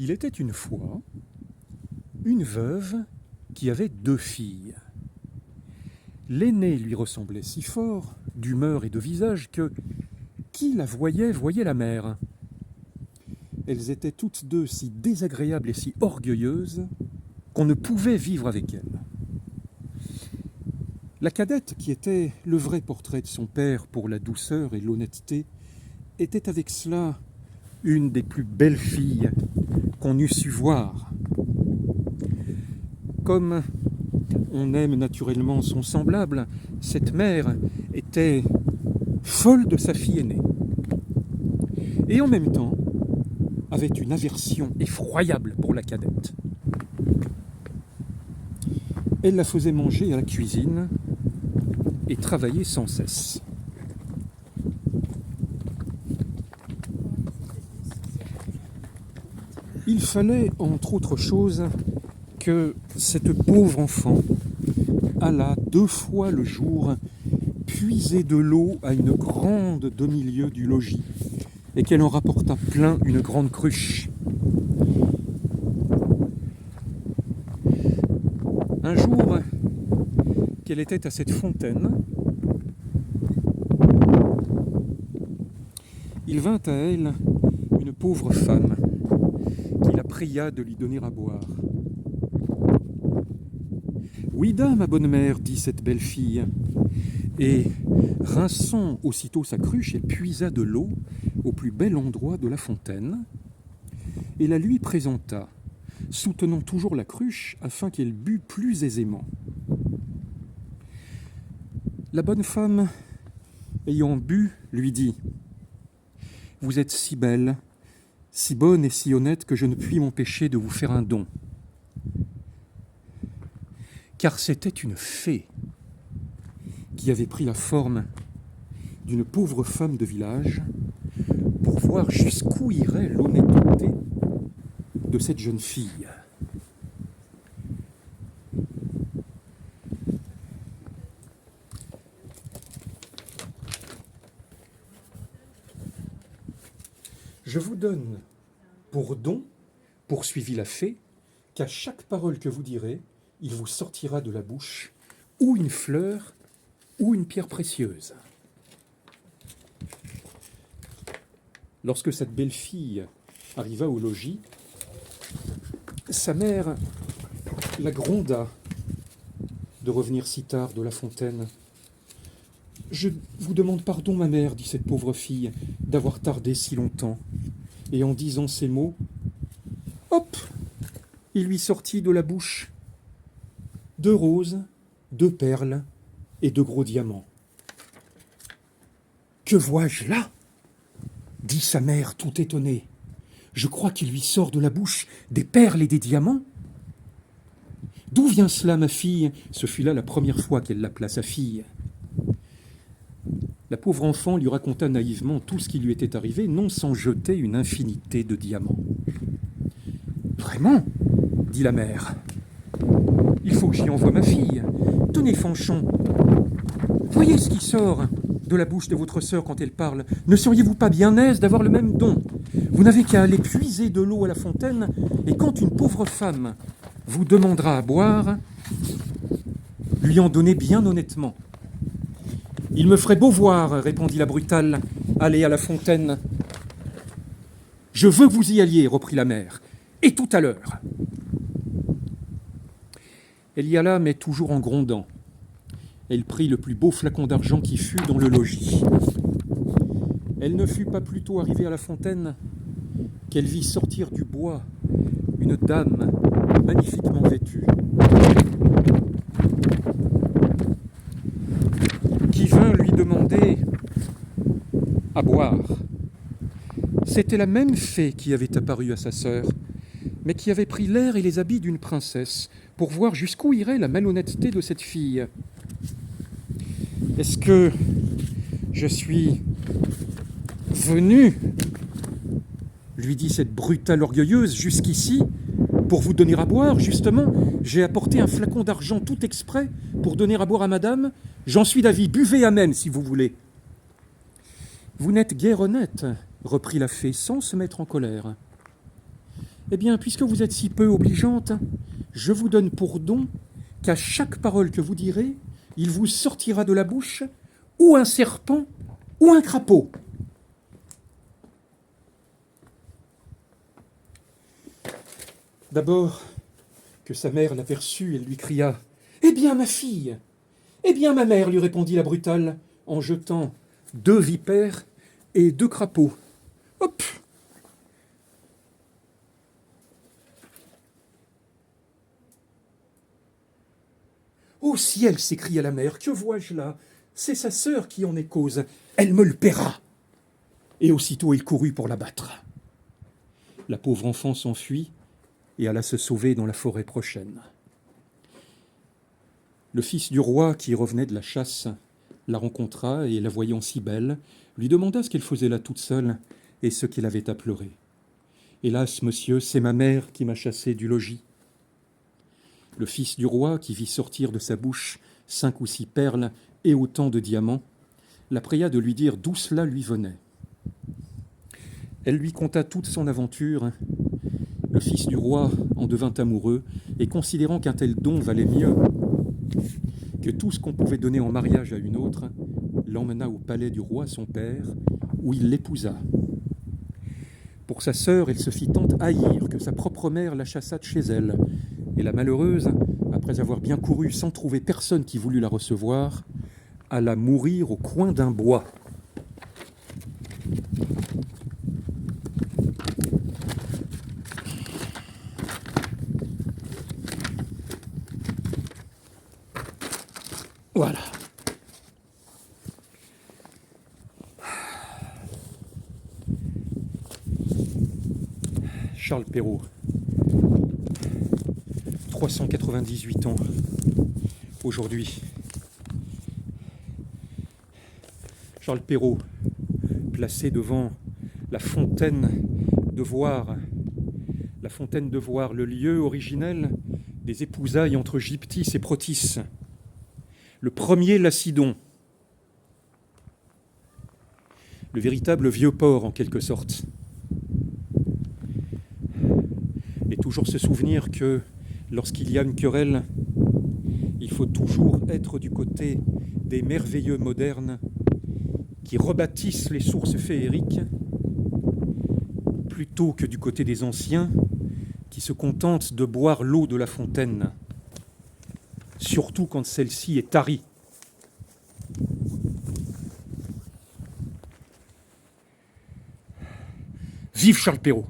Il était une fois une veuve qui avait 2 filles. L'aînée lui ressemblait si fort, d'humeur et de visage, que qui la voyait la mère. Elles étaient toutes 2 si désagréables et si orgueilleuses qu'on ne pouvait vivre avec elles. La cadette, qui était le vrai portrait de son père pour la douceur et l'honnêteté, était avec cela une des plus belles filles qu'on eût su voir. Comme on aime naturellement son semblable, cette mère était folle de sa fille aînée. Et en même temps, avait une aversion effroyable pour la cadette. Elle la faisait manger à la cuisine et travailler sans cesse. Il fallait, entre autres choses, que cette pauvre enfant alla 2 fois le jour puiser de l'eau à une grande demi-lieue du logis et qu'elle en rapporta plein une grande cruche. Un jour qu'elle était à cette fontaine, il vint à elle une pauvre femme qui la pria de lui donner à boire. « Oui, dame, ma bonne mère, dit cette belle fille. » Et, rinçant aussitôt sa cruche, elle puisa de l'eau au plus bel endroit de la fontaine et la lui présenta, soutenant toujours la cruche afin qu'elle bût plus aisément. La bonne femme, ayant bu, lui dit « Vous êtes si belle, si bonne et si honnête que je ne puis m'empêcher de vous faire un don. » Car c'était une fée qui avait pris la forme d'une pauvre femme de village pour voir jusqu'où irait l'honnêteté de cette jeune fille. Je vous donne pour don, poursuivit la fée, qu'à chaque parole que vous direz, il vous sortira de la bouche ou une fleur ou une pierre précieuse. Lorsque cette belle fille arriva au logis, sa mère la gronda de revenir si tard de la fontaine. « Je vous demande pardon, ma mère, dit cette pauvre fille, d'avoir tardé si longtemps. » Et en disant ces mots, hop, il lui sortit de la bouche 2 roses, 2 perles et 2 gros diamants. « Que vois-je là ?» dit sa mère tout étonnée. « Je crois qu'il lui sort de la bouche des perles et des diamants. » « D'où vient cela, ma fille ?» Ce fut là la première fois qu'elle l'appela sa fille. La pauvre enfant lui raconta naïvement tout ce qui lui était arrivé, non sans jeter une infinité de diamants. « Vraiment ?» dit la mère. « Il faut que j'y envoie ma fille. Tenez, Fanchon, voyez ce qui sort de la bouche de votre sœur quand elle parle. Ne seriez-vous pas bien aise d'avoir le même don? Vous n'avez qu'à aller puiser de l'eau à la fontaine, et quand une pauvre femme vous demandera à boire, lui en donner bien honnêtement. » « Il me ferait beau voir, répondit la brutale, aller à la fontaine. »« Je veux que vous y alliez, reprit la mère, et tout à l'heure. » Elle y alla, mais toujours en grondant. Elle prit le plus beau flacon d'argent qui fut dans le logis. Elle ne fut pas plus tôt arrivée à la fontaine qu'elle vit sortir du bois une dame magnifiquement vêtue, qui vint lui demander à boire. C'était la même fée qui avait apparu à sa sœur, mais qui avait pris l'air et les habits d'une princesse pour voir jusqu'où irait la malhonnêteté de cette fille. « Est-ce que je suis venue, lui dit cette brutale orgueilleuse, jusqu'ici, pour vous donner à boire, justement. J'ai apporté un flacon d'argent tout exprès pour donner à boire à madame. J'en suis d'avis, buvez amen si vous voulez. » « Vous n'êtes guère honnête, reprit la fée sans se mettre en colère. Eh bien, puisque vous êtes si peu obligeante, je vous donne pour don qu'à chaque parole que vous direz, il vous sortira de la bouche ou un serpent ou un crapaud. D'abord que sa mère l'aperçut, elle lui cria « Eh bien, ma fille !»« Eh bien, ma mère !» lui répondit la brutale, en jetant 2 vipères et 2 crapauds. Hop ! Ô ciel, s'écria la mère, que vois-je là? C'est sa sœur qui en est cause. Elle me le paiera. Et aussitôt il courut pour la battre. La pauvre enfant s'enfuit et alla se sauver dans la forêt prochaine. Le fils du roi, qui revenait de la chasse, la rencontra et, la voyant si belle, lui demanda ce qu'elle faisait là toute seule et ce qu'elle avait à pleurer. « Hélas, monsieur, c'est ma mère qui m'a chassée du logis. » Le fils du roi, qui vit sortir de sa bouche 5 ou 6 perles et autant de diamants, la pria de lui dire d'où cela lui venait. Elle lui conta toute son aventure. Le fils du roi en devint amoureux, et considérant qu'un tel don valait mieux que tout ce qu'on pouvait donner en mariage à une autre, l'emmena au palais du roi son père, où il l'épousa. Pour sa sœur, elle se fit tant haïr que sa propre mère la chassa de chez elle, et la malheureuse, après avoir bien couru sans trouver personne qui voulût la recevoir, alla mourir au coin d'un bois. Voilà. Charles Perrault, 398 ans aujourd'hui. Charles Perrault, placé devant la fontaine de Voir, le lieu originel des épousailles entre Gyptis et Protis, le premier Lacidon, le véritable vieux port en quelque sorte. Et toujours se souvenir que lorsqu'il y a une querelle, il faut toujours être du côté des merveilleux modernes qui rebâtissent les sources féeriques, plutôt que du côté des anciens qui se contentent de boire l'eau de la fontaine, surtout quand celle-ci est tarie. Vive Charles Perrault!